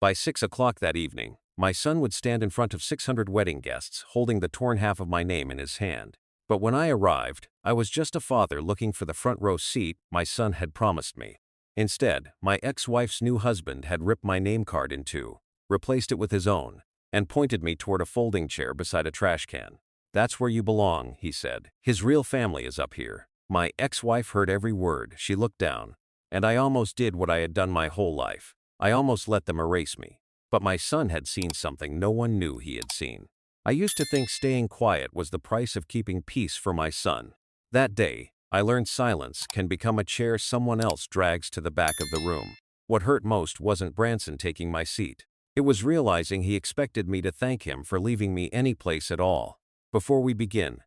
By 6 o'clock that evening, my son would stand in front of 600 wedding guests holding the torn half of my name in his hand. But when I arrived, I was just a father looking for the front row seat my son had promised me. Instead, my ex-wife's new husband had ripped my name card in two, replaced it with his own, and pointed me toward a folding chair beside a trash can. "That's where you belong," he said. "His real family is up here." My ex-wife heard every word. She looked down, and I almost did what I had done my whole life. I almost let them erase me. But my son had seen something no one knew he had seen. I used to think staying quiet was the price of keeping peace for my son. That day, I learned silence can become a chair someone else drags to the back of the room. What hurt most wasn't Branson taking my seat. It was realizing he expected me to thank him for leaving me any place at all. Before we begin,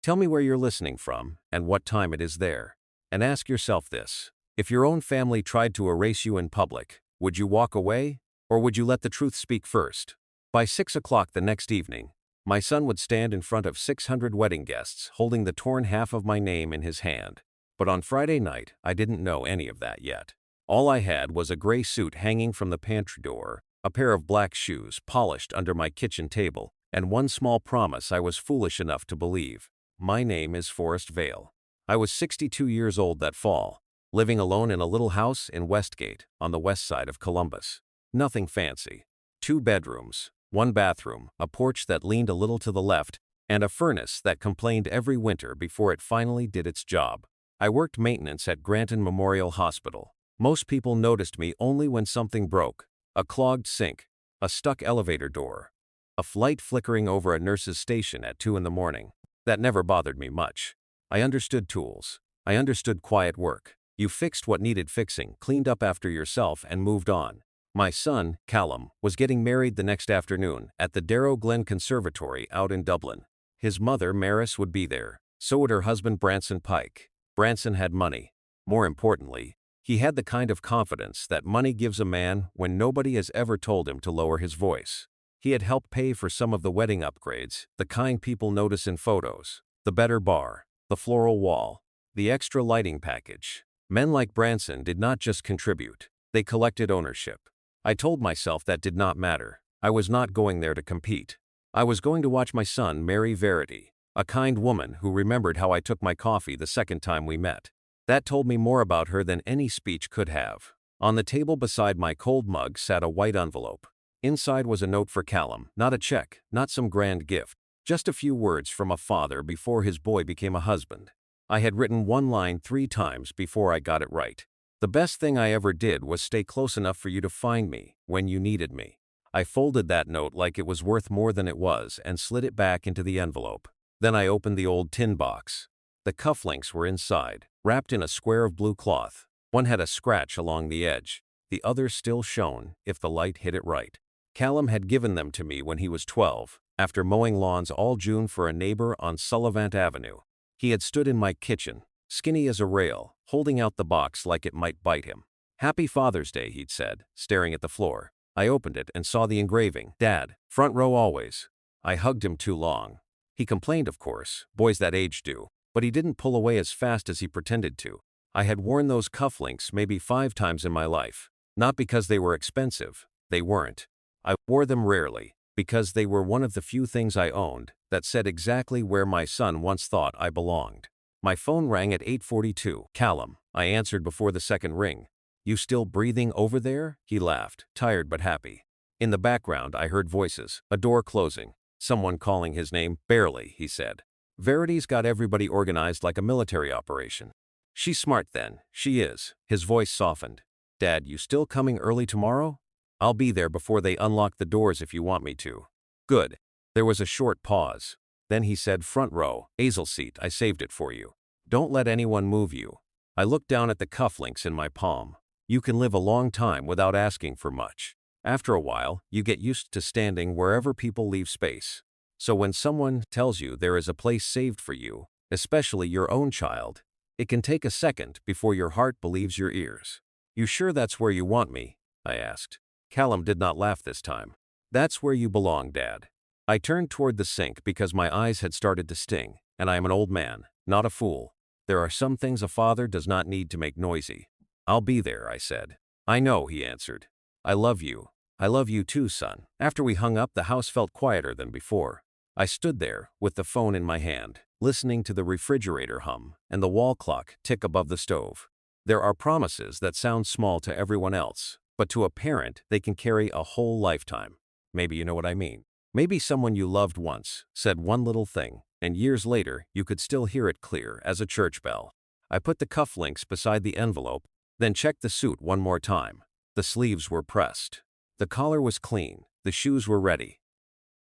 tell me where you're listening from and what time it is there. And ask yourself this: if your own family tried to erase you in public, would you walk away, or would you let the truth speak first? By 6 o'clock the next evening, my son would stand in front of 600 wedding guests holding the torn half of my name in his hand. But on Friday night, I didn't know any of that yet. All I had was a gray suit hanging from the pantry door, a pair of black shoes polished under my kitchen table, and one small promise I was foolish enough to believe. My name is Forrest Vale. I was 62 years old that fall, living alone in a little house in Westgate, on the west side of Columbus. Nothing fancy. 2 bedrooms, 1 bathroom, a porch that leaned a little to the left, and a furnace that complained every winter before it finally did its job. I worked maintenance at Granton Memorial Hospital. Most people noticed me only when something broke: a clogged sink, a stuck elevator door, a light flickering over a nurse's station at 2 in the morning. That never bothered me much. I understood tools. I understood quiet work. You fixed what needed fixing, cleaned up after yourself, and moved on. My son, Callum, was getting married the next afternoon at the Darrow Glen Conservatory out in Dublin. His mother, Maris, would be there. So would her husband, Branson Pike. Branson had money. More importantly, he had the kind of confidence that money gives a man when nobody has ever told him to lower his voice. He had helped pay for some of the wedding upgrades, the kind people notice in photos: the better bar, the floral wall, the extra lighting package. Men like Branson did not just contribute, they collected ownership. I told myself that did not matter. I was not going there to compete. I was going to watch my son marry Verity, a kind woman who remembered how I took my coffee the second time we met. That told me more about her than any speech could have. On the table beside my cold mug sat a white envelope. Inside was a note for Callum, not a check, not some grand gift, just a few words from a father before his boy became a husband. I had written one line 3 times before I got it right. "The best thing I ever did was stay close enough for you to find me when you needed me." I folded that note like it was worth more than it was and slid it back into the envelope. Then I opened the old tin box. The cufflinks were inside, wrapped in a square of blue cloth. One had a scratch along the edge. The other still shone, if the light hit it right. Callum had given them to me when he was 12, after mowing lawns all June for a neighbor on Sullivant Avenue. He had stood in my kitchen, skinny as a rail, holding out the box like it might bite him. "Happy Father's Day," he'd said, staring at the floor. I opened it and saw the engraving: "Dad, front row always." I hugged him too long. He complained, of course, boys that age do, but he didn't pull away as fast as he pretended to. I had worn those cufflinks maybe 5 times in my life. Not because they were expensive, they weren't. I wore them rarely, because they were one of the few things I owned that said exactly where my son once thought I belonged. My phone rang at 8:42. "Callum," I answered before the second ring. "You still breathing over there?" He laughed, tired but happy. In the background I heard voices, a door closing, someone calling his name. "Barely," he said. "Verity's got everybody organized like a military operation. She's smart then, she is." His voice softened. "Dad, you still coming early tomorrow?" "I'll be there before they unlock the doors if you want me to." "Good." There was a short pause. Then he said, "Front row, Hazel seat, I saved it for you. Don't let anyone move you." I looked down at the cufflinks in my palm. You can live a long time without asking for much. After a while, you get used to standing wherever people leave space. So when someone tells you there is a place saved for you, especially your own child, it can take a second before your heart believes your ears. "You sure that's where you want me?" I asked. Callum did not laugh this time. "That's where you belong, Dad." I turned toward the sink because my eyes had started to sting, and I am an old man, not a fool. There are some things a father does not need to make noisy. "I'll be there," I said. "I know," he answered. "I love you. I love you too, son. After we hung up, the house felt quieter than before. I stood there, with the phone in my hand, listening to the refrigerator hum and the wall clock tick above the stove. There are promises that sound small to everyone else, but to a parent, they can carry a whole lifetime. Maybe you know what I mean. Maybe someone you loved once said one little thing, and years later, you could still hear it clear as a church bell. I put the cufflinks beside the envelope, then checked the suit one more time. The sleeves were pressed. The collar was clean. The shoes were ready.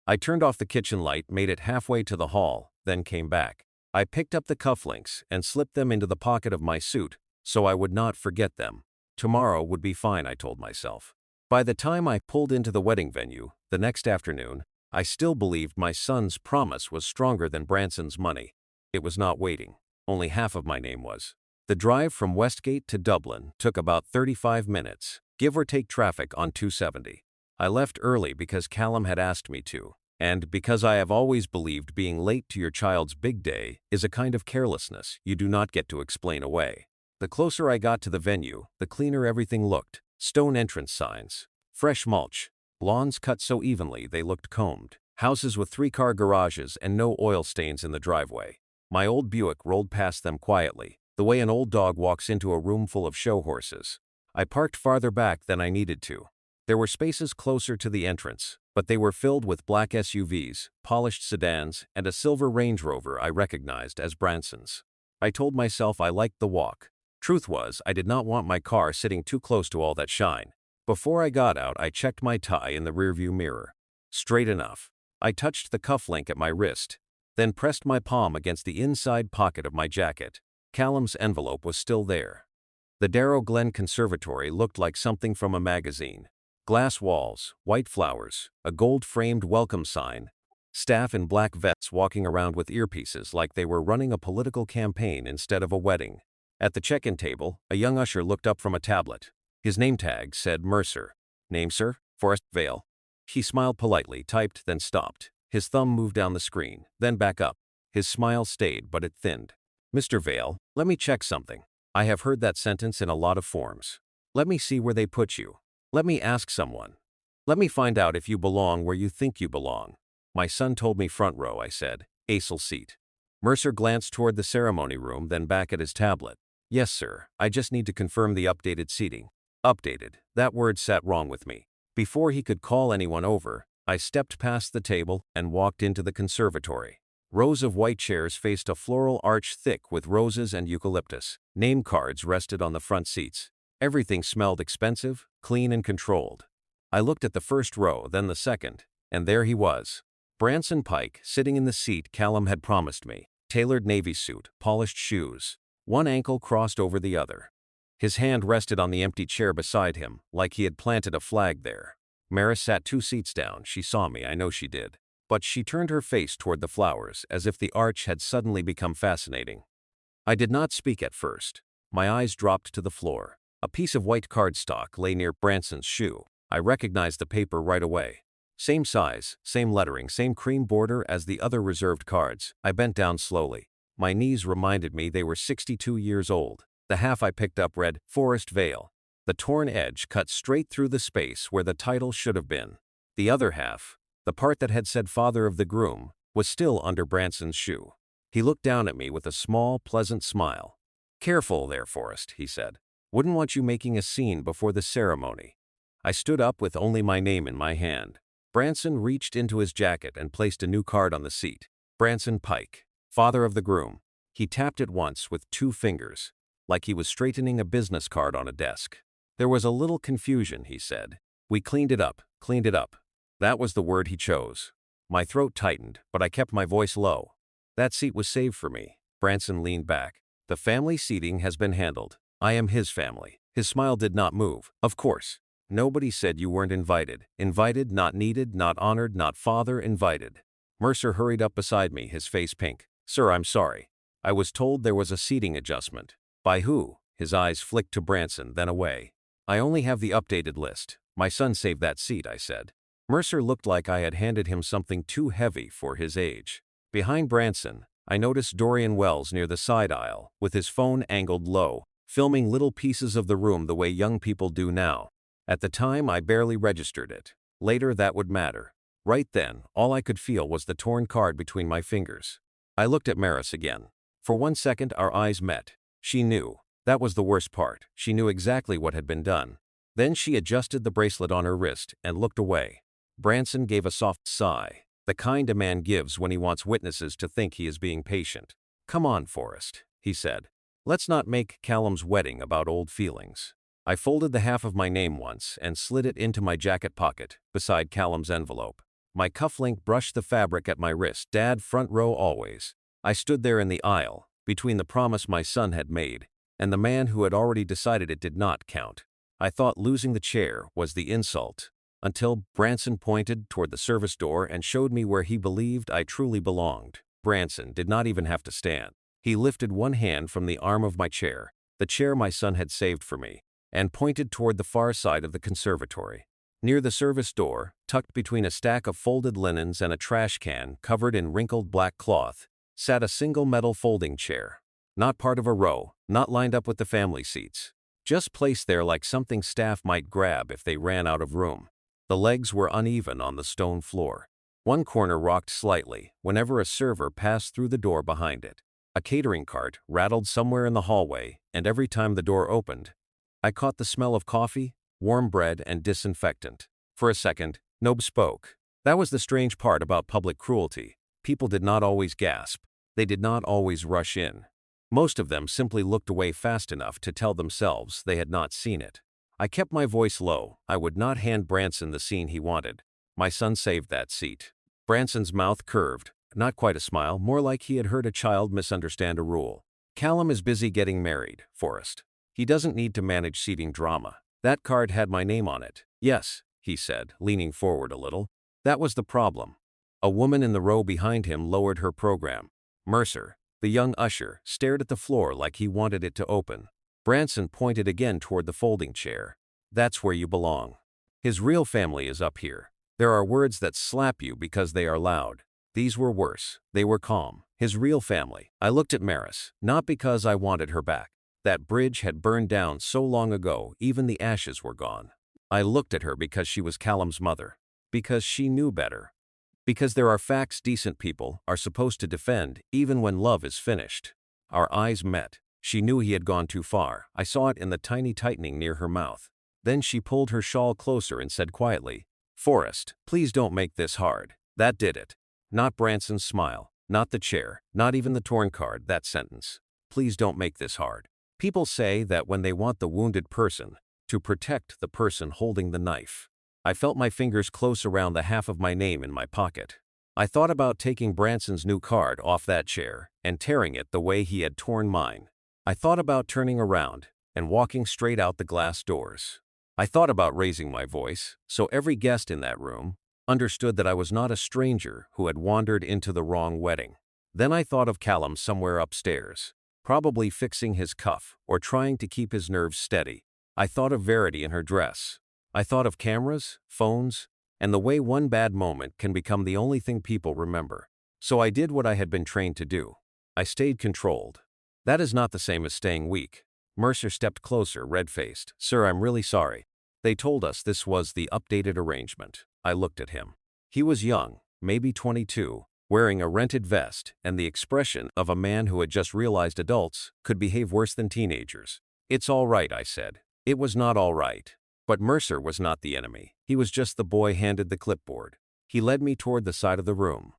I turned off the kitchen light, made it halfway to the hall, then came back. I picked up the cufflinks and slipped them into the pocket of my suit so I would not forget them. Tomorrow would be fine, I told myself. By the time I pulled into the wedding venue, the next afternoon, I still believed my son's promise was stronger than Branson's money. It was not waiting. Only half of my name was. The drive from Westgate to Dublin took about 35 minutes, give or take traffic on 270. I left early because Callum had asked me to, and because I have always believed being late to your child's big day is a kind of carelessness you do not get to explain away. The closer I got to the venue, the cleaner everything looked. Stone entrance signs, fresh mulch, lawns cut so evenly they looked combed, houses with 3-car garages and no oil stains in the driveway. My old Buick rolled past them quietly, the way an old dog walks into a room full of show horses. I parked farther back than I needed to. There were spaces closer to the entrance, but they were filled with black SUVs, polished sedans, and a silver Range Rover I recognized as Branson's. I told myself I liked the walk. Truth was, I did not want my car sitting too close to all that shine. Before I got out, I checked my tie in the rearview mirror. Straight enough. I touched the cufflink at my wrist, then pressed my palm against the inside pocket of my jacket. Callum's envelope was still there. The Darrow Glen Conservatory looked like something from a magazine. Glass walls, white flowers, a gold-framed welcome sign, staff in black vests walking around with earpieces like they were running a political campaign instead of a wedding. At the check-in table, a young usher looked up from a tablet. His name tag said Mercer. Name, sir? Forrest Vale. He smiled politely, typed, then stopped. His thumb moved down the screen, then back up. His smile stayed, but it thinned. Mr. Vale, let me check something. I have heard that sentence in a lot of forms. Let me see where they put you. Let me ask someone. Let me find out if you belong where you think you belong. My son told me front row, I said. Acel seat. Mercer glanced toward the ceremony room, then back at his tablet. Yes, sir. I just need to confirm the updated seating. Updated. That word sat wrong with me. Before he could call anyone over, I stepped past the table and walked into the conservatory. Rows of white chairs faced a floral arch thick with roses and eucalyptus. Name cards rested on the front seats. Everything smelled expensive, clean, and controlled. I looked at the first row, then the second, and there he was. Branson Pike, sitting in the seat Callum had promised me. Tailored navy suit, polished shoes. One ankle crossed over the other. His hand rested on the empty chair beside him, like he had planted a flag there. Maris sat 2 seats down. She saw me, I know she did. But she turned her face toward the flowers, as if the arch had suddenly become fascinating. I did not speak at first. My eyes dropped to the floor. A piece of white cardstock lay near Branson's shoe. I recognized the paper right away. Same size, same lettering, same cream border as the other reserved cards. I bent down slowly. My knees reminded me they were 62 years old. The half I picked up read, Forrest Vale. The torn edge cut straight through the space where the title should have been. The other half, the part that had said father of the groom, was still under Branson's shoe. He looked down at me with a small, pleasant smile. Careful there, Forrest, he said. Wouldn't want you making a scene before the ceremony. I stood up with only my name in my hand. Branson reached into his jacket and placed a new card on the seat. Branson Pike. Father of the groom. He tapped it once with 2 fingers, like he was straightening a business card on a desk. There was a little confusion, he said. We cleaned it up, cleaned it up. That was the word he chose. My throat tightened, but I kept my voice low. That seat was saved for me. Branson leaned back. The family seating has been handled. I am his family. His smile did not move. Of course. Nobody said you weren't invited. Invited, not needed, not honored, not father, invited. Mercer hurried up beside me, his face pink. Sir, I'm sorry. I was told there was a seating adjustment. By who? His eyes flicked to Branson, then away. I only have the updated list. My son saved that seat, I said. Mercer looked like I had handed him something too heavy for his age. Behind Branson, I noticed Dorian Wells near the side aisle, with his phone angled low, filming little pieces of the room the way young people do now. At the time, I barely registered it. Later, that would matter. Right then, all I could feel was the torn card between my fingers. I looked at Maris again. For 1 second, our eyes met. She knew. That was the worst part. She knew exactly what had been done. Then she adjusted the bracelet on her wrist and looked away. Branson gave a soft sigh, the kind a man gives when he wants witnesses to think he is being patient. "Come on, Forrest," he said. "Let's not make Callum's wedding about old feelings." I folded the half of my name once and slid it into my jacket pocket, beside Callum's envelope. My cufflink brushed the fabric at my wrist. Dad, front row always. I stood there in the aisle, between the promise my son had made and the man who had already decided it did not count. I thought losing the chair was the insult, until Branson pointed toward the service door and showed me where he believed I truly belonged. Branson did not even have to stand. He lifted one hand from the arm of my chair, the chair my son had saved for me, and pointed toward the far side of the conservatory. Near the service door, tucked between a stack of folded linens and a trash can covered in wrinkled black cloth, sat a single metal folding chair. Not part of a row, not lined up with the family seats. Just placed there like something staff might grab if they ran out of room. The legs were uneven on the stone floor. One corner rocked slightly whenever a server passed through the door behind it. A catering cart rattled somewhere in the hallway, and every time the door opened, I caught the smell of coffee, warm bread, and disinfectant. For a second, Nob spoke. That was the strange part about public cruelty. People did not always gasp. They did not always rush in. Most of them simply looked away fast enough to tell themselves they had not seen it. I kept my voice low. I would not hand Branson the scene he wanted. My son saved that seat. Branson's mouth curved, not quite a smile, more like he had heard a child misunderstand a rule. "Callum is busy getting married, Forrest. He doesn't need to manage seating drama. That card had my name on it." "Yes," he said, leaning forward a little. "That was the problem." A woman in the row behind him lowered her program. Mercer, the young usher, stared at the floor like he wanted it to open. Branson pointed again toward the folding chair. "That's where you belong. His real family is up here. There are words that slap you because they are loud. These were worse. They were calm. His real family." I looked at Maris, not because I wanted her back. That bridge had burned down so long ago, even the ashes were gone. I looked at her because she was Callum's mother. Because she knew better. Because there are facts decent people are supposed to defend, even when love is finished. Our eyes met. She knew he had gone too far. I saw it in the tiny tightening near her mouth. Then she pulled her shawl closer and said quietly, "Forrest, please don't make this hard." That did it. Not Branson's smile, not the chair, not even the torn card, that sentence. "Please don't make this hard." People say that when they want the wounded person, to protect the person holding the knife. I felt my fingers close around the half of my name in my pocket. I thought about taking Branson's new card off that chair and tearing it the way he had torn mine. I thought about turning around and walking straight out the glass doors. I thought about raising my voice, so every guest in that room understood that I was not a stranger who had wandered into the wrong wedding. Then I thought of Callum somewhere upstairs, probably fixing his cuff or trying to keep his nerves steady. I thought of Verity in her dress. I thought of cameras, phones, and the way one bad moment can become the only thing people remember. So I did what I had been trained to do. I stayed controlled. That is not the same as staying weak. Mercer stepped closer, red-faced. "Sir, I'm really sorry. They told us this was the updated arrangement." I looked at him. He was young, maybe 22, wearing a rented vest and the expression of a man who had just realized adults could behave worse than teenagers. "It's all right," I said. It was not all right. But Mercer was not the enemy. He was just the boy handed the clipboard. He led me toward the side of the room.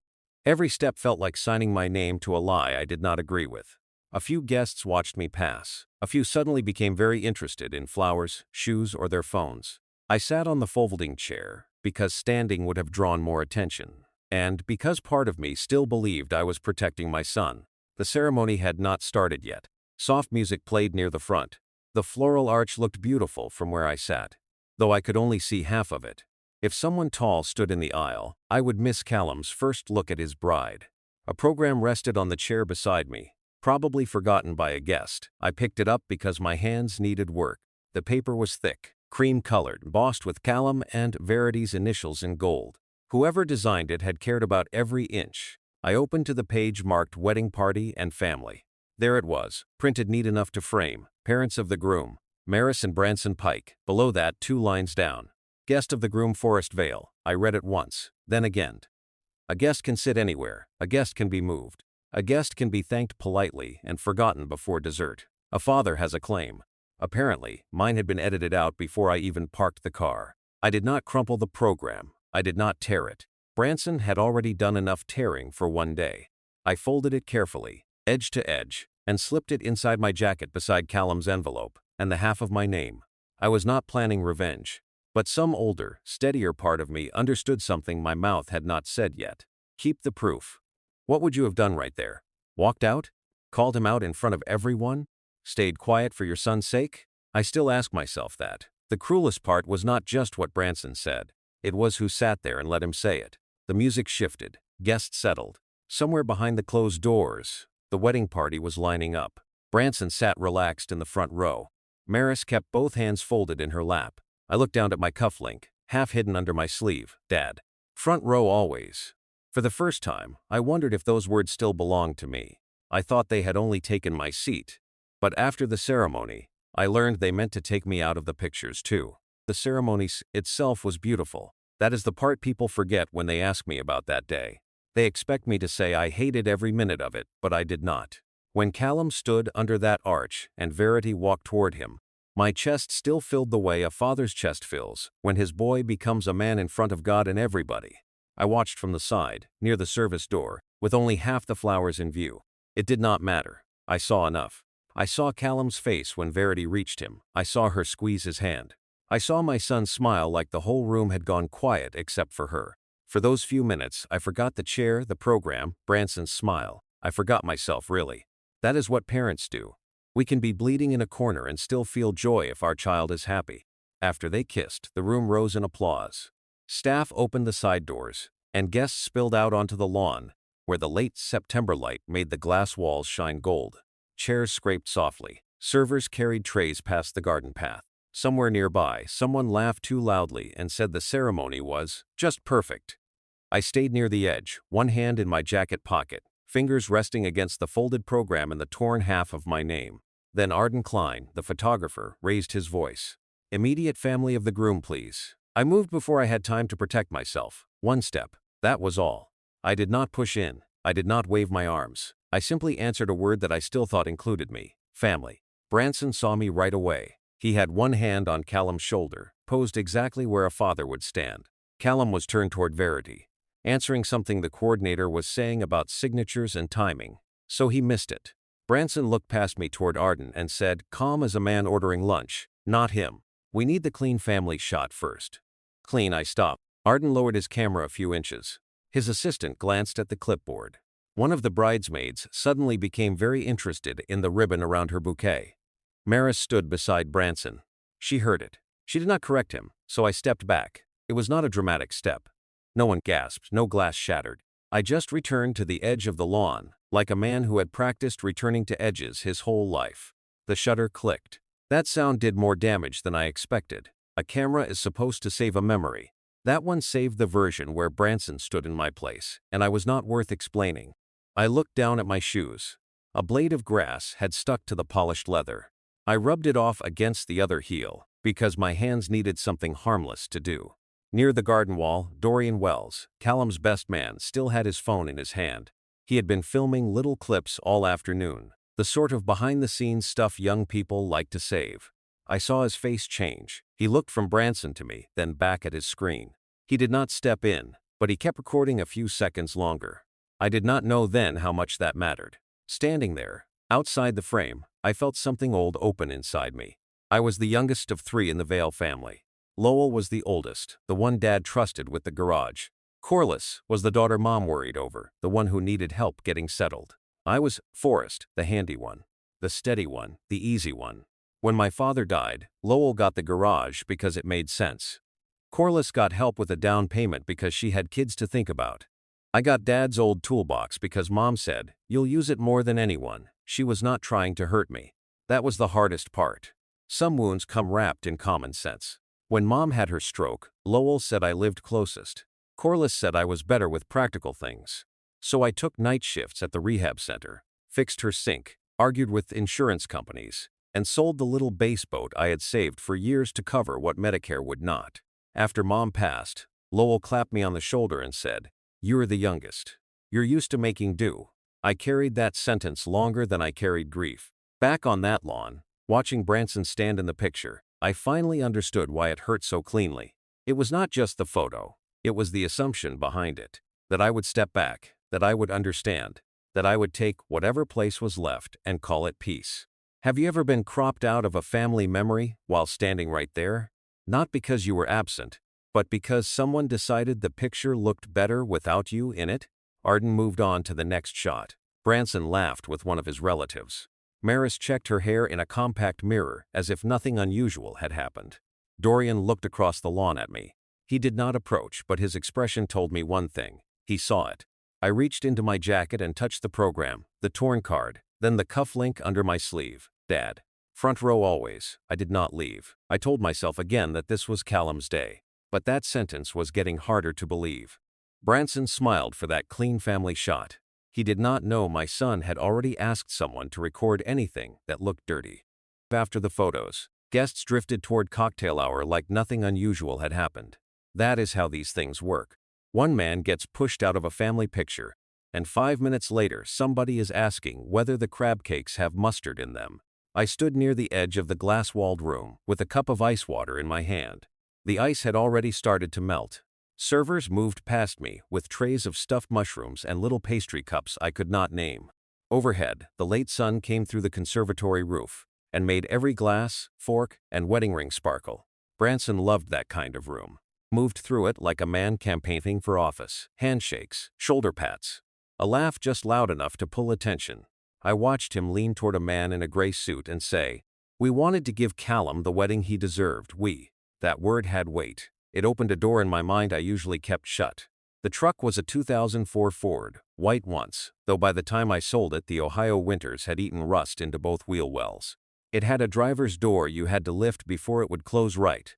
Every step felt like signing my name to a lie I did not agree with. A few guests watched me pass. A few suddenly became very interested in flowers, shoes, or their phones. I sat on the folding chair because standing would have drawn more attention, and because part of me still believed I was protecting my son. The ceremony had not started yet. Soft music played near the front. The floral arch looked beautiful from where I sat, though I could only see half of it. If someone tall stood in the aisle, I would miss Callum's first look at his bride. A program rested on the chair beside me, probably forgotten by a guest. I picked it up because my hands needed work. The paper was thick, cream-colored, embossed with Callum and Verity's initials in gold. Whoever designed it had cared about every inch. I opened to the page marked "Wedding Party and Family." There it was, printed neat enough to frame: "Parents of the groom, Maris and Branson Pike. Below that, 2 lines down. Guest of the groom Forest Vale. I read it once, then again. A guest can sit anywhere. A guest can be moved. A guest can be thanked politely and forgotten before dessert. A father has a claim. Apparently, mine had been edited out before I even parked the car. I did not crumple the program. I did not tear it. Branson had already done enough tearing for one day. I folded it carefully, edge to edge, and slipped it inside my jacket beside Callum's envelope and the half of my name. I was not planning revenge, but some older, steadier part of me understood something my mouth had not said yet. Keep the proof. What would you have done right there? Walked out? Called him out in front of everyone? Stayed quiet for your son's sake? I still ask myself that. The cruelest part was not just what Branson said. It was who sat there and let him say it. The music shifted. Guests settled. Somewhere behind the closed doors, the wedding party was lining up. Branson sat relaxed in the front row. Maris kept both hands folded in her lap. I looked down at my cufflink, half hidden under my sleeve. Dad. Front row always. For the first time, I wondered if those words still belonged to me. I thought they had only taken my seat. But after the ceremony, I learned they meant to take me out of the pictures too. The ceremony itself was beautiful. That is the part people forget when they ask me about that day. They expect me to say I hated every minute of it, but I did not. When Callum stood under that arch and Verity walked toward him, my chest still filled the way a father's chest fills when his boy becomes a man in front of God and everybody. I watched from the side, near the service door, with only half the flowers in view. It did not matter. I saw enough. I saw Callum's face when Verity reached him. I saw her squeeze his hand. I saw my son smile like the whole room had gone quiet except for her. For those few minutes, I forgot the chair, the program, Branson's smile. I forgot myself, really. That is what parents do. We can be bleeding in a corner and still feel joy if our child is happy. After they kissed, the room rose in applause. Staff opened the side doors, and guests spilled out onto the lawn, where the late September light made the glass walls shine gold. Chairs scraped softly. Servers carried trays past the garden path. Somewhere nearby, someone laughed too loudly and said the ceremony was just perfect. I stayed near the edge, one hand in my jacket pocket, fingers resting against the folded program and the torn half of my name. Then Arden Klein, the photographer, raised his voice. Immediate family of the groom, please. I moved before I had time to protect myself. One step. That was all. I did not push in. I did not wave my arms. I simply answered a word that I still thought included me. Family. Branson saw me right away. He had one hand on Callum's shoulder, posed exactly where a father would stand. Callum was turned toward Verity, answering something the coordinator was saying about signatures and timing, so he missed it. Branson looked past me toward Arden and said, calm as a man ordering lunch, not him. We need the clean family shot first. Clean, I stopped. Arden lowered his camera a few inches. His assistant glanced at the clipboard. One of the bridesmaids suddenly became very interested in the ribbon around her bouquet. Maris stood beside Branson. She heard it. She did not correct him, so I stepped back. It was not a dramatic step. No one gasped, no glass shattered. I just returned to the edge of the lawn, like a man who had practiced returning to edges his whole life. The shutter clicked. That sound did more damage than I expected. A camera is supposed to save a memory. That one saved the version where Branson stood in my place, and I was not worth explaining. I looked down at my shoes. A blade of grass had stuck to the polished leather. I rubbed it off against the other heel, because my hands needed something harmless to do. Near the garden wall, Dorian Wells, Callum's best man, still had his phone in his hand. He had been filming little clips all afternoon, the sort of behind-the-scenes stuff young people like to save. I saw his face change. He looked from Branson to me, then back at his screen. He did not step in, but he kept recording a few seconds longer. I did not know then how much that mattered. Standing there, outside the frame, I felt something old open inside me. I was the youngest of 3 in the Vale family. Lowell was the oldest, the one Dad trusted with the garage. Corliss was the daughter Mom worried over, the one who needed help getting settled. I was Forrest, the handy one, the steady one, the easy one. When my father died, Lowell got the garage because it made sense. Corliss got help with a down payment because she had kids to think about. I got Dad's old toolbox because Mom said, "You'll use it more than anyone." She was not trying to hurt me. That was the hardest part. Some wounds come wrapped in common sense. When Mom had her stroke, Lowell said I lived closest. Corliss said I was better with practical things. So I took night shifts at the rehab center, fixed her sink, argued with insurance companies, and sold the little base boat I had saved for years to cover what Medicare would not. After Mom passed, Lowell clapped me on the shoulder and said, "You're the youngest. You're used to making do." I carried that sentence longer than I carried grief. Back on that lawn, watching Branson stand in the picture, I finally understood why it hurt so cleanly. It was not just the photo, it was the assumption behind it. That I would step back, that I would understand, that I would take whatever place was left and call it peace. Have you ever been cropped out of a family memory while standing right there? Not because you were absent, but because someone decided the picture looked better without you in it? Arden moved on to the next shot. Branson laughed with one of his relatives. Maris checked her hair in a compact mirror as if nothing unusual had happened. Dorian looked across the lawn at me. He did not approach, but his expression told me one thing. He saw it. I reached into my jacket and touched the program, the torn card, then the cuff link under my sleeve. Dad. Front row always. I did not leave. I told myself again that this was Callum's day. But that sentence was getting harder to believe. Branson smiled for that clean family shot. He did not know my son had already asked someone to record anything that looked dirty. After the photos, guests drifted toward cocktail hour like nothing unusual had happened. That is how these things work. One man gets pushed out of a family picture, and 5 minutes later somebody is asking whether the crab cakes have mustard in them. I stood near the edge of the glass-walled room with a cup of ice water in my hand. The ice had already started to melt. Servers moved past me with trays of stuffed mushrooms and little pastry cups I could not name. Overhead, the late sun came through the conservatory roof and made every glass, fork, and wedding ring sparkle. Branson loved that kind of room. Moved through it like a man campaigning for office. Handshakes, shoulder pats. A laugh just loud enough to pull attention. I watched him lean toward a man in a gray suit and say, "We wanted to give Callum the wedding he deserved. We." That word had weight. It opened a door in my mind I usually kept shut. The truck was a 2004 Ford, white once, though by the time I sold it the Ohio winters had eaten rust into both wheel wells. It had a driver's door you had to lift before it would close right.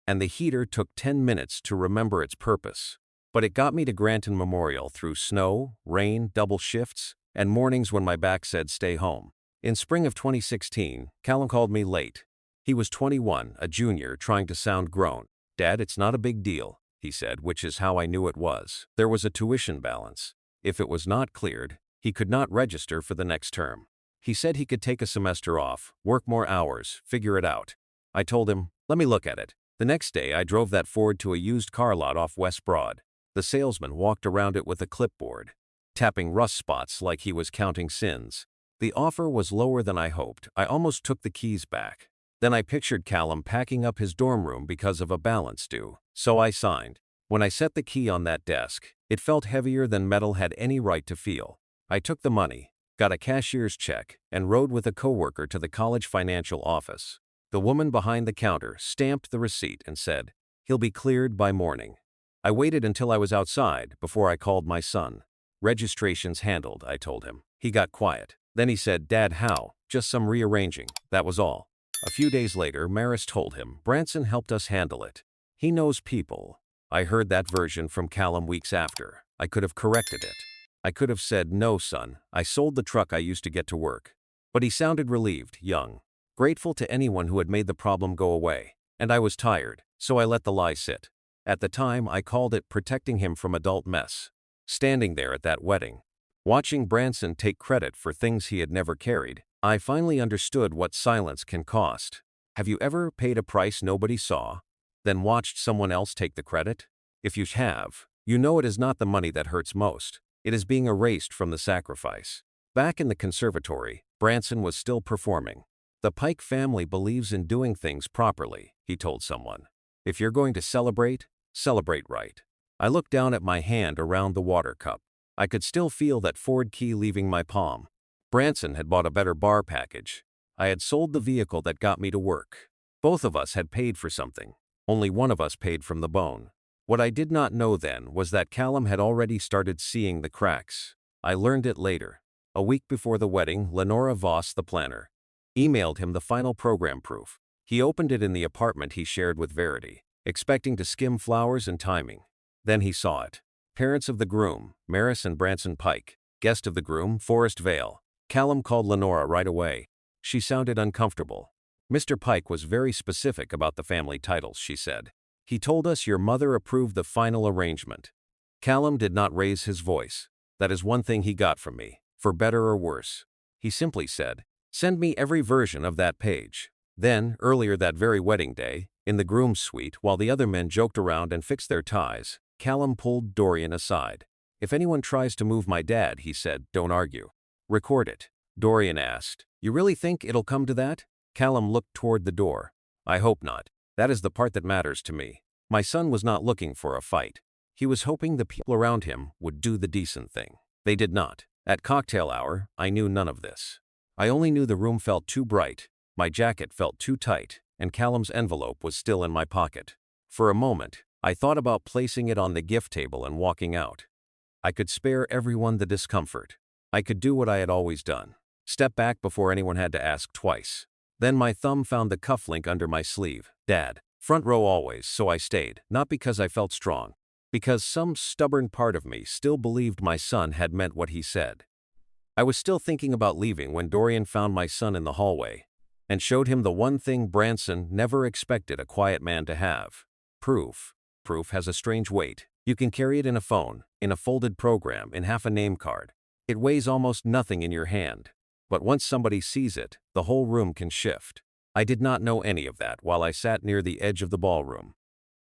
And the heater took 10 minutes to remember its purpose. But it got me to Granton Memorial through snow, rain, double shifts, and mornings when my back said stay home. In spring of 2016, Callum called me late. He was 21, a junior, trying to sound grown. "Dad, it's not a big deal," he said, which is how I knew it was. There was a tuition balance. If it was not cleared, he could not register for the next term. He said he could take a semester off, work more hours, figure it out. I told him, "Let me look at it." The next day I drove that Ford to a used car lot off West Broad. The salesman walked around it with a clipboard, tapping rust spots like he was counting sins. The offer was lower than I hoped. I almost took the keys back. Then I pictured Callum packing up his dorm room because of a balance due. So I signed. When I set the key on that desk, it felt heavier than metal had any right to feel. I took the money, got a cashier's check, and rode with a coworker to the college financial office. The woman behind the counter stamped the receipt and said, "He'll be cleared by morning." I waited until I was outside before I called my son. "Registration's handled," I told him. He got quiet. Then he said, "Dad, how?" "Just some rearranging, that was all." A few days later, Maris told him, "Branson helped us handle it. He knows people." I heard that version from Callum weeks after. I could have corrected it. I could have said, "No, son, I sold the truck I used to get to work." But he sounded relieved, young, grateful to anyone who had made the problem go away. And I was tired, so I let the lie sit. At the time, I called it protecting him from adult mess. Standing there at that wedding, watching Branson take credit for things he had never carried, I finally understood what silence can cost. Have you ever paid a price nobody saw, then watched someone else take the credit? If you have, you know it is not the money that hurts most. It is being erased from the sacrifice. Back in the conservatory, Branson was still performing. "The Pike family believes in doing things properly," he told someone. "If you're going to celebrate, celebrate right." I looked down at my hand around the water cup. I could still feel that Ford key leaving my palm. Branson had bought a better bar package. I had sold the vehicle that got me to work. Both of us had paid for something. Only one of us paid from the bone. What I did not know then was that Callum had already started seeing the cracks. I learned it later. A week before the wedding, Lenora Voss, the planner, emailed him the final program proof. He opened it in the apartment he shared with Verity, expecting to skim flowers and timing. Then he saw it. Parents of the groom, Maris and Branson Pike. Guest of the groom, Forest Vale. Callum called Lenora right away. She sounded uncomfortable. Mr. Pike was very specific about the family titles, she said. He told us your mother approved the final arrangement. Callum did not raise his voice. That is one thing he got from me, for better or worse. He simply said, "Send me every version of that page." Then, earlier that very wedding day, in the groom's suite, while the other men joked around and fixed their ties, Callum pulled Dorian aside. "If anyone tries to move my dad," he said, "don't argue. Record it." Dorian asked, "You really think it'll come to that?" Callum looked toward the door. "I hope not. That is the part that matters to me." My son was not looking for a fight. He was hoping the people around him would do the decent thing. They did not. At cocktail hour, I knew none of this. I only knew the room felt too bright, my jacket felt too tight, and Callum's envelope was still in my pocket. For a moment, I thought about placing it on the gift table and walking out. I could spare everyone the discomfort. I could do what I had always done. Step back before anyone had to ask twice. Then my thumb found the cufflink under my sleeve. "Dad. Front row always," so I stayed, not because I felt strong, because some stubborn part of me still believed my son had meant what he said. I was still thinking about leaving when Dorian found my son in the hallway and showed him the one thing Branson never expected a quiet man to have: proof. Proof has a strange weight. You can carry it in a phone, in a folded program, in half a name card. It weighs almost nothing in your hand. But once somebody sees it, the whole room can shift. I did not know any of that while I sat near the edge of the ballroom.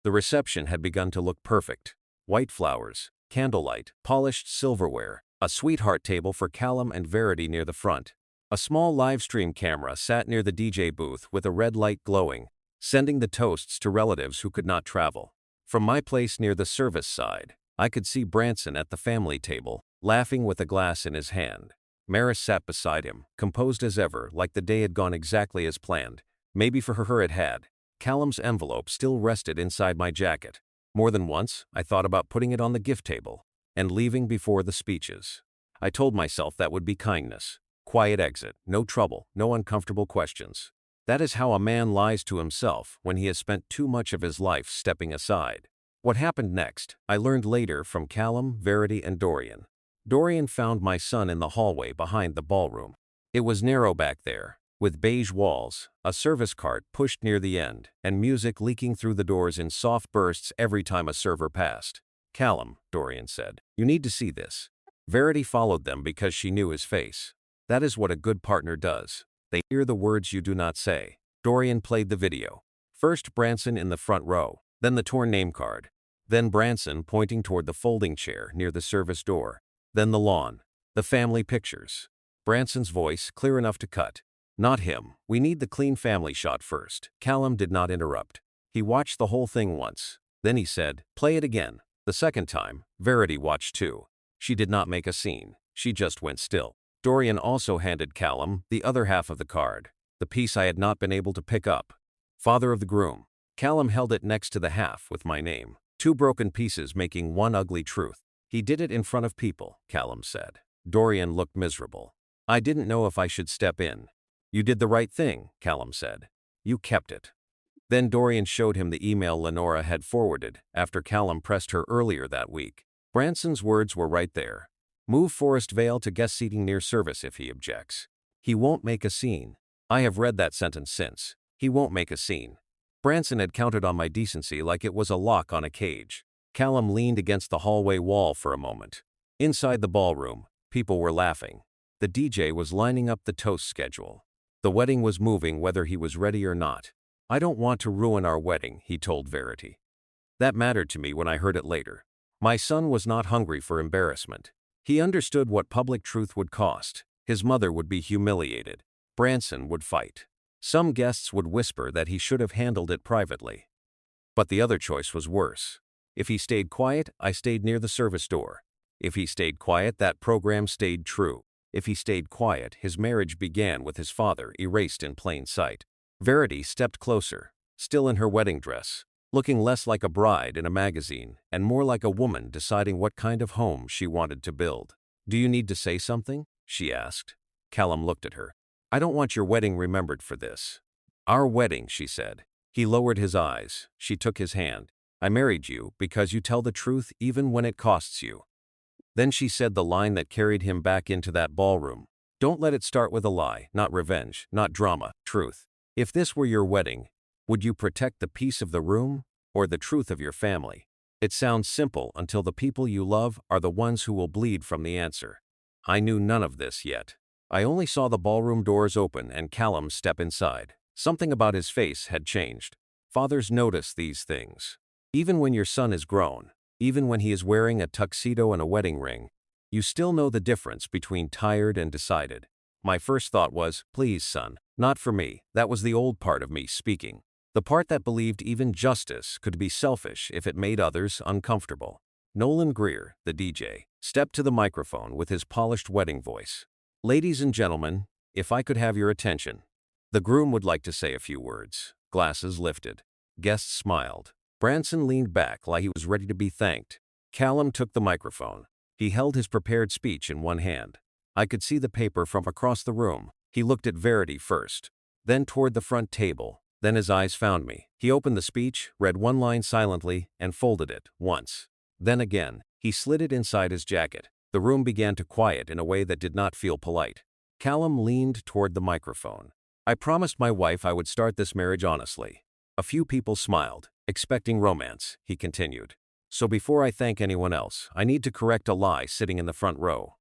The reception had begun to look perfect. White flowers, candlelight, polished silverware, a sweetheart table for Callum and Verity near the front. A small live stream camera sat near the DJ booth with a red light glowing, sending the toasts to relatives who could not travel. From my place near the service side, I could see Branson at the family table, laughing with a glass in his hand. Maris sat beside him, composed as ever, like the day had gone exactly as planned. Maybe for her it had. Callum's envelope still rested inside my jacket. More than once, I thought about putting it on the gift table and leaving before the speeches. I told myself that would be kindness. Quiet exit, no trouble, no uncomfortable questions. That is how a man lies to himself when he has spent too much of his life stepping aside. What happened next, I learned later from Callum, Verity, and Dorian. Dorian found my son in the hallway behind the ballroom. It was narrow back there, with beige walls, a service cart pushed near the end, and music leaking through the doors in soft bursts every time a server passed. "Callum," Dorian said, "you need to see this." Verity followed them because she knew his face. That is what a good partner does. They hear the words you do not say. Dorian played the video. First Branson in the front row, then the torn name card. Then Branson pointing toward the folding chair near the service door. Then the lawn. The family pictures. Branson's voice clear enough to cut. "Not him. We need the clean family shot first." Callum did not interrupt. He watched the whole thing once. Then he said, "Play it again." The second time, Verity watched too. She did not make a scene. She just went still. Dorian also handed Callum the other half of the card, the piece I had not been able to pick up. "Father of the groom." Callum held it next to the half with my name. Two broken pieces making one ugly truth. "He did it in front of people," Callum said. Dorian looked miserable. I didn't know if I should step in. "You did the right thing," Callum said. "You kept it." Then Dorian showed him the email Lenora had forwarded after Callum pressed her earlier that week. Branson's words were right there. "Move Forest Vale to guest seating near service if he objects. He won't make a scene." I have read that sentence since. He won't make a scene. Branson had counted on my decency like it was a lock on a cage. Callum leaned against the hallway wall for a moment. Inside the ballroom, people were laughing. The DJ was lining up the toast schedule. The wedding was moving whether he was ready or not. "I don't want to ruin our wedding," he told Verity. That mattered to me when I heard it later. My son was not hungry for embarrassment. He understood what public truth would cost. His mother would be humiliated. Branson would fight. Some guests would whisper that he should have handled it privately. But the other choice was worse. If he stayed quiet, I stayed near the service door. If he stayed quiet, that program stayed true. If he stayed quiet, his marriage began with his father erased in plain sight. Verity stepped closer, still in her wedding dress, looking less like a bride in a magazine and more like a woman deciding what kind of home she wanted to build. "Do you need to say something?" she asked. Callum looked at her. "I don't want your wedding remembered for this." "Our wedding," she said. He lowered his eyes. She took his hand. "I married you because you tell the truth even when it costs you." Then she said the line that carried him back into that ballroom. Don't let it start with a lie, not revenge, not drama, truth. If this were your wedding, would you protect the peace of the room or the truth of your family? It sounds simple until the people you love are the ones who will bleed from the answer. I knew none of this yet. I only saw the ballroom doors open and Callum step inside. Something about his face had changed. Fathers notice these things. Even when your son is grown, even when he is wearing a tuxedo and a wedding ring, you still know the difference between tired and decided. My first thought was, please son, not for me. That was the old part of me speaking. The part that believed even justice could be selfish if it made others uncomfortable. Nolan Greer, the DJ, stepped to the microphone with his polished wedding voice. Ladies and gentlemen, if I could have your attention. The groom would like to say a few words. Glasses lifted. Guests smiled. Branson leaned back like he was ready to be thanked. Callum took the microphone. He held his prepared speech in one hand. I could see the paper from across the room. He looked at Verity first, then toward the front table. Then his eyes found me. He opened the speech, read one line silently, and folded it once. Then again, he slid it inside his jacket. The room began to quiet in a way that did not feel polite. Callum leaned toward the microphone. I promised my wife I would start this marriage honestly. A few people smiled, expecting romance, he continued. So before I thank anyone else, I need to correct a lie sitting in the front row.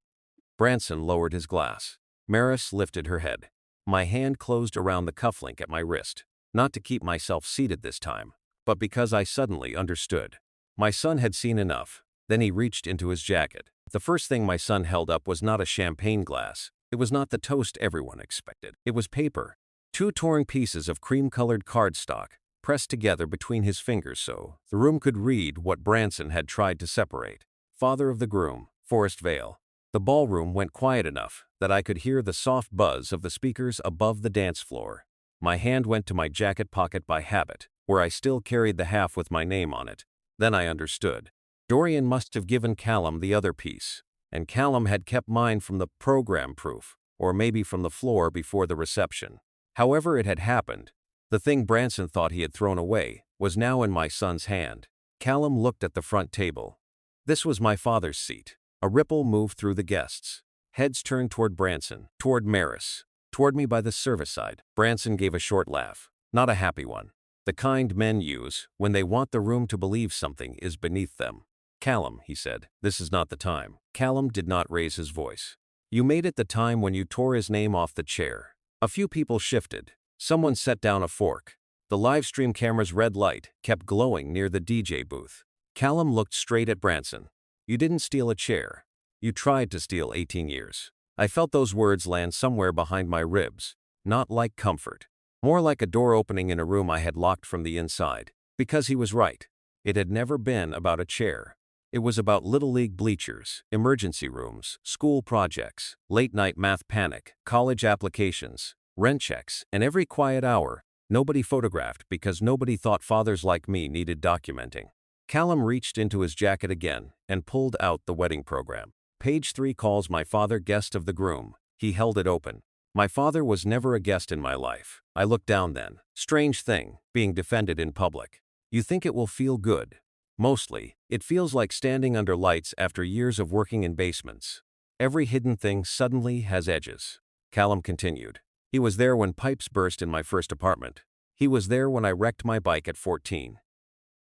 Branson lowered his glass. Maris lifted her head. My hand closed around the cufflink at my wrist, not to keep myself seated this time, but because I suddenly understood. My son had seen enough. Then he reached into his jacket. The first thing my son held up was not a champagne glass. It was not the toast everyone expected. It was paper. Two torn pieces of cream-colored cardstock, pressed together between his fingers so the room could read what Branson had tried to separate. Father of the groom, Forest Vale. The ballroom went quiet enough that I could hear the soft buzz of the speakers above the dance floor. My hand went to my jacket pocket by habit, where I still carried the half with my name on it. Then I understood. Dorian must have given Callum the other piece, and Callum had kept mine from the program proof, or maybe from the floor before the reception. However it had happened, the thing Branson thought he had thrown away was now in my son's hand. Callum looked at the front table. This was my father's seat. A ripple moved through the guests. Heads turned toward Branson, toward Maris, toward me by the service side. Branson gave a short laugh, not a happy one. The kind men use when they want the room to believe something is beneath them. Callum, he said, this is not the time. Callum did not raise his voice. You made it the time when you tore his name off the chair. A few people shifted. Someone set down a fork. The live stream camera's red light kept glowing near the DJ booth. Callum looked straight at Branson. You didn't steal a chair. You tried to steal 18 years. I felt those words land somewhere behind my ribs, not like comfort. More like a door opening in a room I had locked from the inside. Because he was right. It had never been about a chair. It was about Little League bleachers, emergency rooms, school projects, late-night math panic, college applications, rent checks, and every quiet hour, nobody photographed because nobody thought fathers like me needed documenting. Callum reached into his jacket again and pulled out the wedding program. Page 3 calls my father guest of the groom. He held it open. My father was never a guest in my life. I looked down then. Strange thing, being defended in public. You think it will feel good. Mostly, it feels like standing under lights after years of working in basements. Every hidden thing suddenly has edges. Callum continued. He was there when pipes burst in my first apartment. He was there when I wrecked my bike at 14.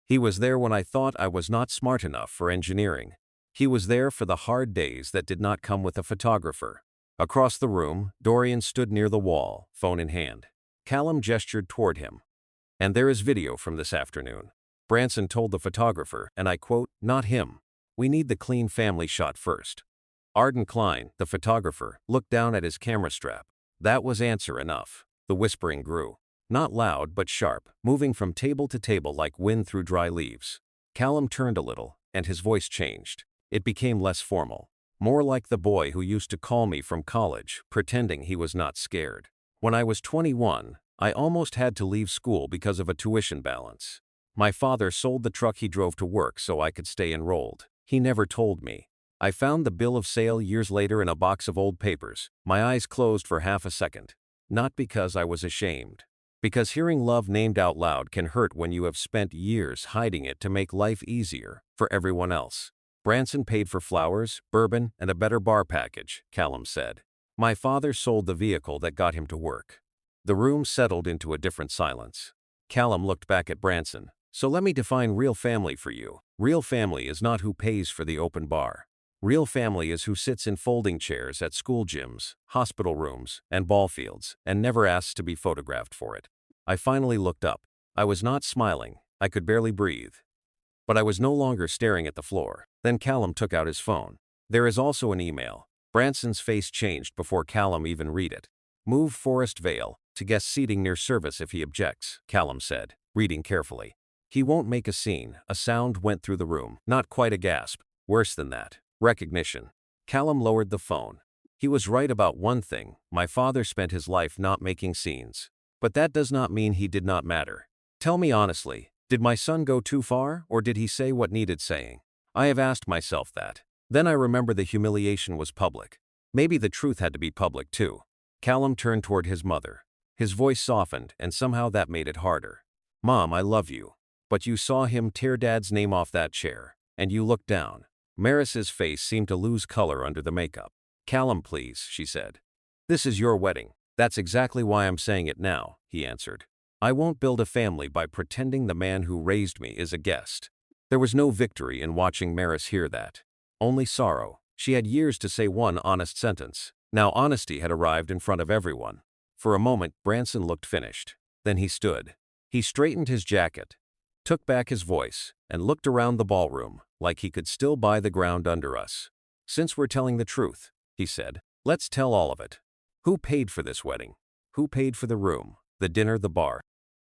He was there when I thought I was not smart enough for engineering. He was there for the hard days that did not come with a photographer. Across the room, Dorian stood near the wall, phone in hand. Callum gestured toward him. And there is video from this afternoon. Branson told the photographer, and I quote, not him. We need the clean family shot first. Arden Klein, the photographer, looked down at his camera strap. That was answer enough. The whispering grew. Not loud but sharp, moving from table to table like wind through dry leaves. Callum turned a little, and his voice changed. It became less formal. More like the boy who used to call me from college, pretending he was not scared. When I was 21, I almost had to leave school because of a tuition balance. My father sold the truck he drove to work so I could stay enrolled. He never told me. I found the bill of sale years later in a box of old papers. My eyes closed for half a second. Not because I was ashamed. Because hearing love named out loud can hurt when you have spent years hiding it to make life easier for everyone else. Branson paid for flowers, bourbon, and a better bar package, Callum said. My father sold the vehicle that got him to work. The room settled into a different silence. Callum looked back at Branson. So let me define real family for you. Real family is not who pays for the open bar. Real family is who sits in folding chairs at school gyms, hospital rooms, and ball fields, and never asks to be photographed for it. I finally looked up. I was not smiling. I could barely breathe. But I was no longer staring at the floor. Then Callum took out his phone. There is also an email. Branson's face changed before Callum even read it. Move Forest Vale to guest seating near service if he objects, Callum said, reading carefully. He won't make a scene. A sound went through the room. Not quite a gasp. Worse than that. Recognition. Callum lowered the phone. He was right about one thing. My father spent his life not making scenes. But that does not mean he did not matter. Tell me honestly, did my son go too far, or did he say what needed saying? I have asked myself that. Then I remember the humiliation was public. Maybe the truth had to be public too. Callum turned toward his mother. His voice softened, and somehow that made it harder. Mom, I love you. But you saw him tear Dad's name off that chair, and you looked down. Maris's face seemed to lose color under the makeup. Callum, please, she said. This is your wedding. That's exactly why I'm saying it now, he answered. I won't build a family by pretending the man who raised me is a guest. There was no victory in watching Maris hear that. Only sorrow. She had years to say one honest sentence. Now honesty had arrived in front of everyone. For a moment, Branson looked finished. Then he stood. He straightened his jacket, took back his voice, and looked around the ballroom, like he could still buy the ground under us. Since we're telling the truth, he said, let's tell all of it. Who paid for this wedding? Who paid for the room, the dinner, the bar?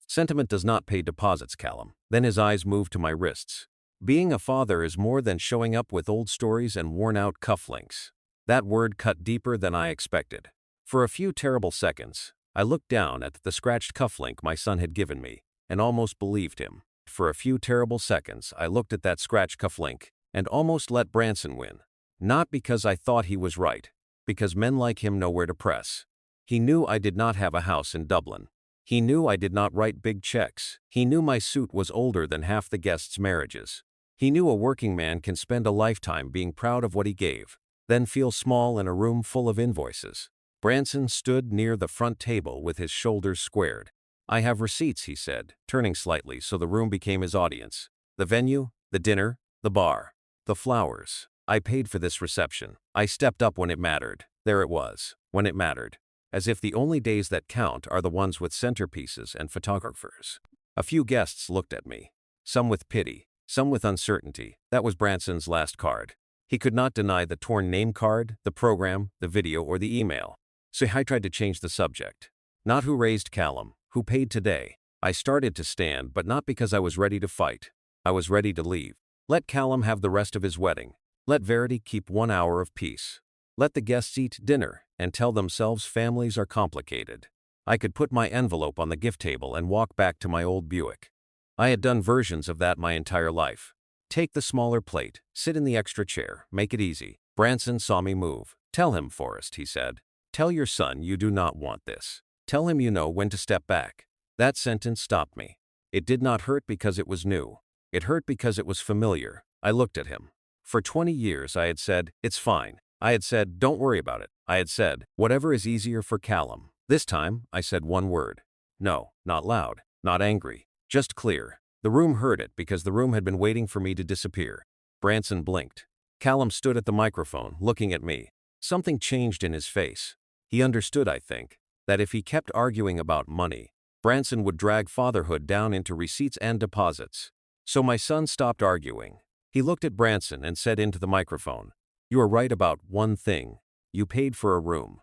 Sentiment does not pay deposits, Callum. Then his eyes moved to my wrists. Being a father is more than showing up with old stories and worn-out cufflinks. That word cut deeper than I expected. For a few terrible seconds, I looked down at the scratched cufflink my son had given me, and almost believed him. For a few terrible seconds, I looked at that scratched cufflink, and almost let Branson win. Not because I thought he was right, because men like him know where to press. He knew I did not have a house in Dublin. He knew I did not write big checks. He knew my suit was older than half the guests' marriages. He knew a working man can spend a lifetime being proud of what he gave, then feel small in a room full of invoices. Branson stood near the front table with his shoulders squared. I have receipts, he said, turning slightly so the room became his audience. The venue, the dinner, the bar, the flowers. I paid for this reception. I stepped up when it mattered. There it was, when it mattered. As if the only days that count are the ones with centerpieces and photographers. A few guests looked at me. Some with pity, some with uncertainty. That was Branson's last card. He could not deny the torn name card, the program, the video, or the email. So I tried to change the subject. Not who raised Callum, who paid today. I started to stand, but not because I was ready to fight. I was ready to leave. Let Callum have the rest of his wedding. Let Verity keep 1 hour of peace. Let the guests eat dinner and tell themselves families are complicated. I could put my envelope on the gift table and walk back to my old Buick. I had done versions of that my entire life. Take the smaller plate, sit in the extra chair, make it easy. Branson saw me move. Tell him, Forrest, he said. Tell your son you do not want this. Tell him you know when to step back. That sentence stopped me. It did not hurt because it was new. It hurt because it was familiar. I looked at him. For 20 years I had said, it's fine. I had said, don't worry about it. I had said, whatever is easier for Callum. This time, I said one word. No, not loud, not angry, just clear. The room heard it because the room had been waiting for me to disappear. Branson blinked. Callum stood at the microphone, looking at me. Something changed in his face. He understood, I think, that if he kept arguing about money, Branson would drag fatherhood down into receipts and deposits. So my son stopped arguing. He looked at Branson and said into the microphone, you are right about one thing. You paid for a room.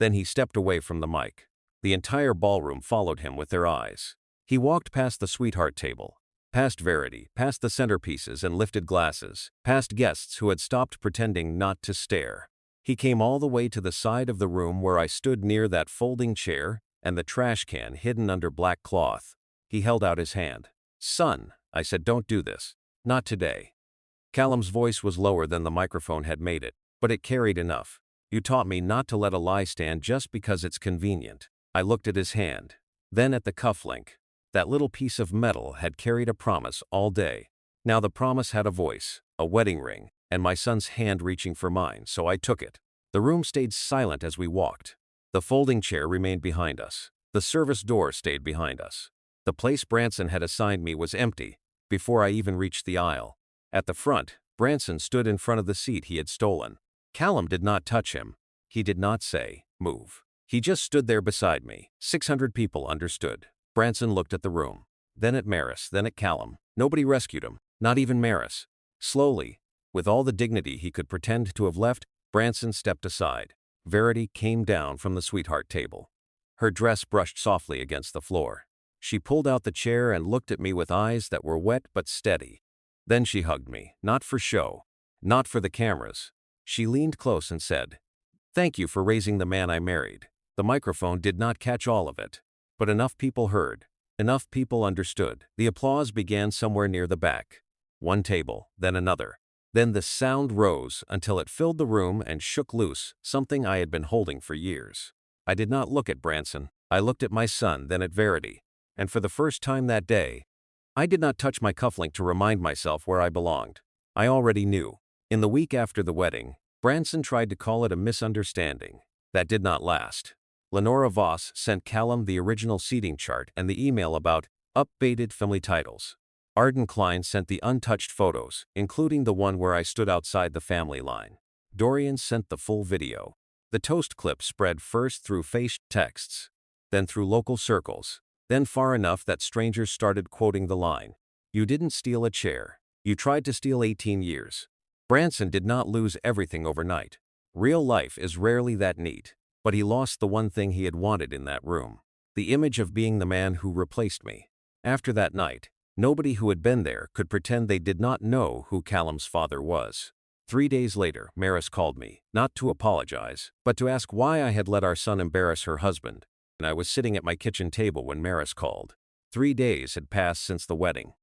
Then he stepped away from the mic. The entire ballroom followed him with their eyes. He walked past the sweetheart table, past Verity, past the centerpieces and lifted glasses, past guests who had stopped pretending not to stare. He came all the way to the side of the room where I stood near that folding chair and the trash can hidden under black cloth. He held out his hand. Son, I said, don't do this. Not today. Callum's voice was lower than the microphone had made it, but it carried enough. You taught me not to let a lie stand just because it's convenient. I looked at his hand, then at the cufflink. That little piece of metal had carried a promise all day. Now the promise had a voice, a wedding ring, and my son's hand reaching for mine, so I took it. The room stayed silent as we walked. The folding chair remained behind us. The service door stayed behind us. The place Branson had assigned me was empty before I even reached the aisle. At the front, Branson stood in front of the seat he had stolen. Callum did not touch him. He did not say, "Move." He just stood there beside me. 600 people understood. Branson looked at the room, then at Maris, then at Callum. Nobody rescued him, not even Maris. Slowly, with all the dignity he could pretend to have left, Branson stepped aside. Verity came down from the sweetheart table. Her dress brushed softly against the floor. She pulled out the chair and looked at me with eyes that were wet but steady. Then she hugged me, not for show, not for the cameras. She leaned close and said, "Thank you for raising the man I married." The microphone did not catch all of it, but enough people heard. Enough people understood. The applause began somewhere near the back. One table, then another. Then the sound rose until it filled the room and shook loose something I had been holding for years. I did not look at Branson. I looked at my son, then at Verity. And for the first time that day, I did not touch my cufflink to remind myself where I belonged. I already knew. In the week after the wedding, Branson tried to call it a misunderstanding. That did not last. Lenora Voss sent Callum the original seating chart and the email about updated family titles. Arden Klein sent the untouched photos, including the one where I stood outside the family line. Dorian sent the full video. The toast clip spread first through face texts, then through local circles, then far enough that strangers started quoting the line, "You didn't steal a chair. You tried to steal 18 years." Branson did not lose everything overnight. Real life is rarely that neat, but he lost the one thing he had wanted in that room, the image of being the man who replaced me. After that night, nobody who had been there could pretend they did not know who Callum's father was. 3 days later, Maris called me, not to apologize, but to ask why I had let our son embarrass her husband, and I was sitting at my kitchen table when Maris called. 3 days had passed since the wedding,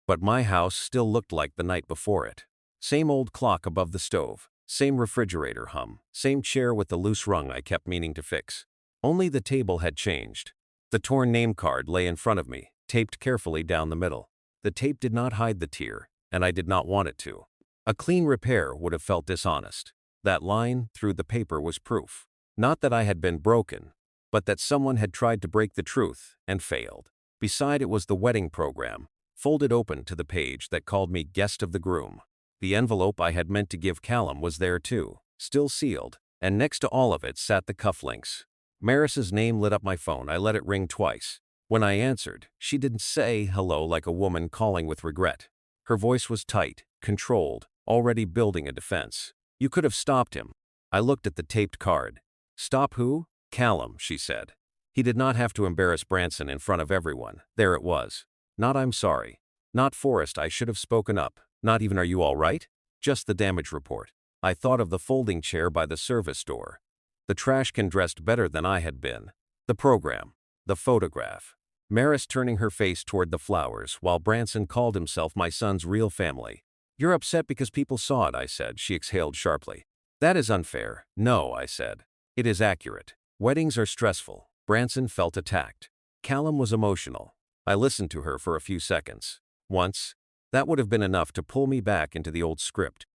but my house still looked like the night before it. Same old clock above the stove, same refrigerator hum, same chair with the loose rung I kept meaning to fix. Only the table had changed. The torn name card lay in front of me, taped carefully down the middle. The tape did not hide the tear, and I did not want it to. A clean repair would have felt dishonest. That line through the paper was proof. Not that I had been broken, but that someone had tried to break the truth and failed. Beside it was the wedding program, folded open to the page that called me guest of the groom. The envelope I had meant to give Callum was there too, still sealed, and next to all of it sat the cufflinks. Maris's name lit up my phone. I let it ring twice. When I answered, she didn't say hello like a woman calling with regret. Her voice was tight, controlled, already building a defense. "You could have stopped him." I looked at the taped card. "Stop who?" "Callum," she said. "He did not have to embarrass Branson in front of everyone." There it was. Not "I'm sorry." Not "Forrest, I should have spoken up." Not even "Are you all right?" Just the damage report. I thought of the folding chair by the service door. The trash can dressed better than I had been. The program. The photograph. Maris turning her face toward the flowers while Branson called himself my son's real family. "You're upset because people saw it," I said. She exhaled sharply. "That is unfair." "No," I said. "It is accurate. Weddings are stressful." Branson felt attacked. Callum was emotional. I listened to her for a few seconds. Once, that would have been enough to pull me back into the old script.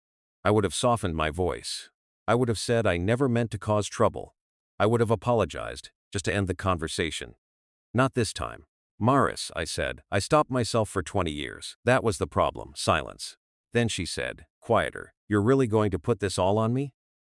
I would have softened my voice. I would have said I never meant to cause trouble. I would have apologized, just to end the conversation. Not this time. "Maris," I said, "I stopped myself for 20 years. That was the problem." Silence. Then she said, quieter, "You're really going to put this all on me?"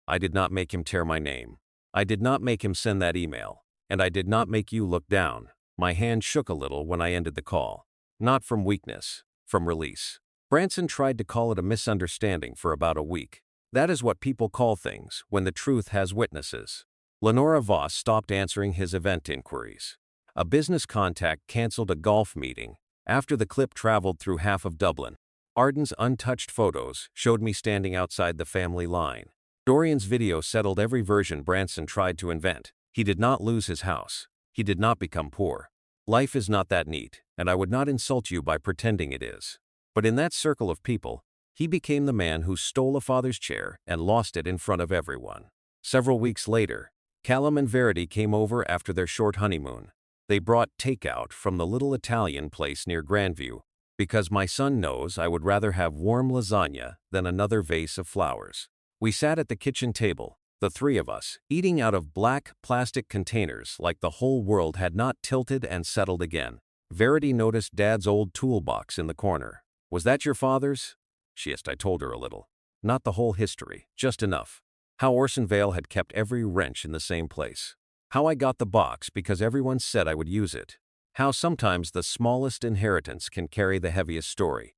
I did not make him tear my name. I did not make him send that email. And I did not make you look down. My hand shook a little when I ended the call. Not from weakness, from release. Branson tried to call it a misunderstanding for about a week. That is what people call things when the truth has witnesses. Lenora Voss stopped answering his event inquiries. A business contact canceled a golf meeting after the clip traveled through half of Dublin. Arden's untouched photos showed me standing outside the family line. Dorian's video settled every version Branson tried to invent. He did not lose his house. He did not become poor. Life is not that neat, and I would not insult you by pretending it is. But in that circle of people, he became the man who stole a father's chair and lost it in front of everyone. Several weeks later, Callum and Verity came over after their short honeymoon. They brought takeout from the little Italian place near Grandview, because my son knows I would rather have warm lasagna than another vase of flowers. We sat at the kitchen table, The three of us, eating out of black plastic containers like the whole world had not tilted and settled again. Verity noticed Dad's old toolbox in the corner. "Was that your father's?" "Shit," I told her a little. Not the whole history, just enough. How Orson Vale had kept every wrench in the same place. How I got the box because everyone said I would use it. How sometimes the smallest inheritance can carry the heaviest story.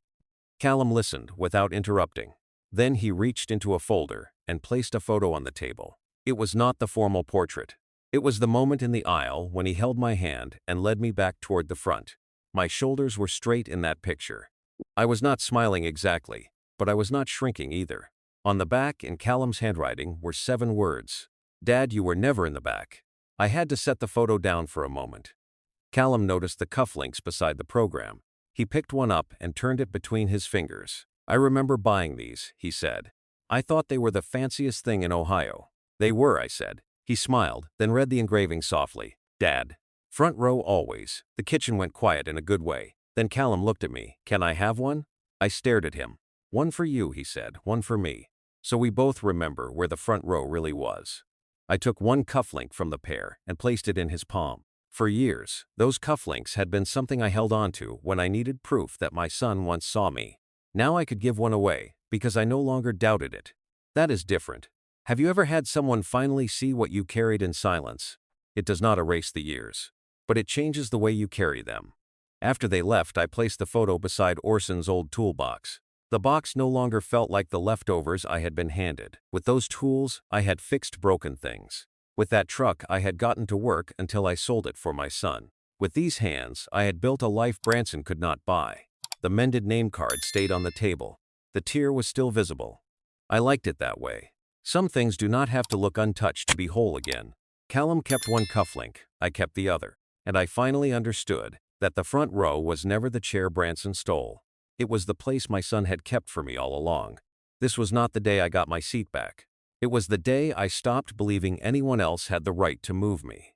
Callum listened without interrupting. Then he reached into a folder and placed a photo on the table. It was not the formal portrait. It was the moment in the aisle when he held my hand and led me back toward the front. My shoulders were straight in that picture. I was not smiling exactly, but I was not shrinking either. On the back, in Callum's handwriting, were 7 words. "Dad, you were never in the back." I had to set the photo down for a moment. Callum noticed the cufflinks beside the program. He picked one up and turned it between his fingers. "I remember buying these," he said. "I thought they were the fanciest thing in Ohio." "They were," I said. He smiled, then read the engraving softly. "Dad. Front row always." The kitchen went quiet in a good way. Then Callum looked at me. "Can I have one?" I stared at him. "One for you," he said, "one for me. So we both remember where the front row really was." I took one cufflink from the pair and placed it in his palm. For years, those cufflinks had been something I held onto when I needed proof that my son once saw me. Now I could give one away, because I no longer doubted it. That is different. Have you ever had someone finally see what you carried in silence? It does not erase the years, but it changes the way you carry them. After they left, I placed the photo beside Orson's old toolbox. The box no longer felt like the leftovers I had been handed. With those tools, I had fixed broken things. With that truck, I had gotten to work until I sold it for my son. With these hands, I had built a life Branson could not buy. The mended name card stayed on the table. The tear was still visible. I liked it that way. Some things do not have to look untouched to be whole again. Callum kept one cufflink, I kept the other, and I finally understood that the front row was never the chair Branson stole. It was the place my son had kept for me all along. This was not the day I got my seat back. It was the day I stopped believing anyone else had the right to move me.